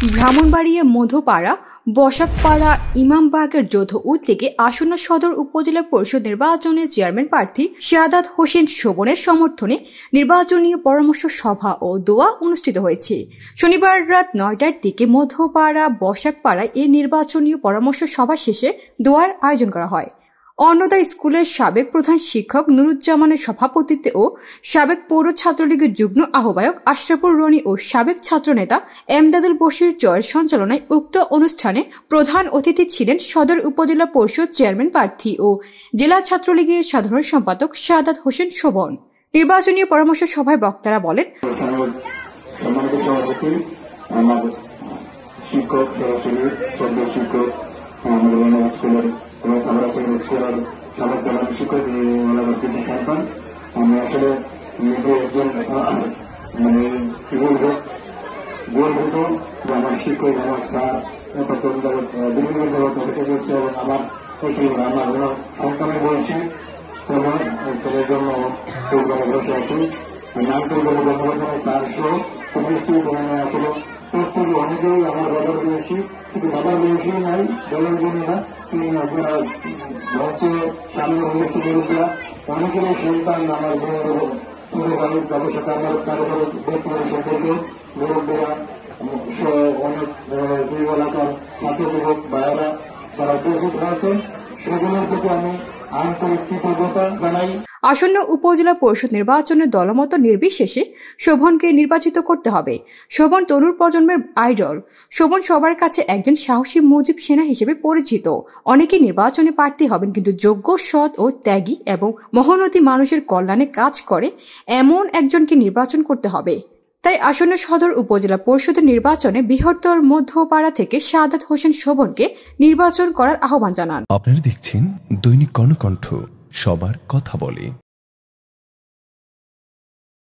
ব্রাহ্মণবাড়িয়া মধুপাড়া বসাকপাড়া ইমামবাগের যৌথ উদ্যোগে আসন্ন সদর উপজেলা পরিষদ নির্বাচনের চেয়ারম্যান প্রার্থী শাহাদাত হোসেন শোভনের সমর্থনে নির্বাচনী পরামর্শ সভা ও দোয়া অনুষ্ঠিত হয়েছে। শনিবার রাত ৯টার দিকে মধুপাড়া বসাকপাড়ায় এই নির্বাচনী পরামর্শ সভা শেষে দোয়ার আয়োজন করা হয়। অন্নদা স্কুলের সাবেক প্রধান শিক্ষক নুরুজ্জামানের সভাপতিত্বে ও সাবেক পৌর ছাত্রলীগের যুগ্ম আহ্বায়ক আশরাফুর রনি ও সাবেক ছাত্রনেতা এমদাদুল বশির জয়ের সঞ্চালনায় উক্ত অনুষ্ঠানে প্রধান অতিথি ছিলেন সদর উপজেলা পরিষদ চেয়ারম্যান প্রার্থী ও জেলা ছাত্রলীগের সাধারণ সম্পাদক শাহাদাত হোসেন শোভন। নির্বাচনী পরামর্শ সভায় বক্তারা বলেন, আমি আসলে নিজে একজন গর্বিত যে আমার শিক্ষক আমার স্যার বিভিন্ন করেছে এবং আমার সন্তানের বলছি ছেলের জন্য বসে আছি নামকরণ স্যার সহ সমস্ত আসলে প্রস্তুতি অনেকেই আমার বাবার বয়সী, শুধু বাবার বয়সী নাই দলের জন্য না, তিনি আপনারা মঞ্চে সামনে অনুষ্ঠান করেছিলাম অনেকেরই সন্তান আমার ছোটকালের তাদের সাথে আমার কারো কারো বর্তমানে সম্পর্কে মুরব্বীরা অনেক দুই এলাকার ছাত্র যুবক ভাইয়েরা তারা উপস্থিত হয়েছেন, সেগুলোর প্রতি আমি আন্তরিক কৃতজ্ঞতা জানাই। আসন্ন উপজেলা পরিষদ নির্বাচনে দলমত নির্বিশেষে শোভনকে নির্বাচিত করতে হবে। শোভন তরুণ প্রজন্মের আইডল। শোভন সবার কাছে একজন সাহসী মুজিব সেনা হিসেবে পরিচিত। অনেকে নির্বাচনে প্রার্থী হবেন, কিন্তু যোগ্য, সৎ ও ত্যাগী এবং মহানতী মানুষের কল্যাণে কাজ করে এমন একজনকে নির্বাচন করতে হবে। তাই আসন্ন সদর উপজেলা পরিষদের নির্বাচনে বৃহত্তর মধ্যপাড়া থেকে শাহাদাত হোসেন শোভনকে নির্বাচন করার আহ্বান জানান। আপনারা দেখছেন দৈনিক কর্ণকণ্ঠ, সবার কথা বলে।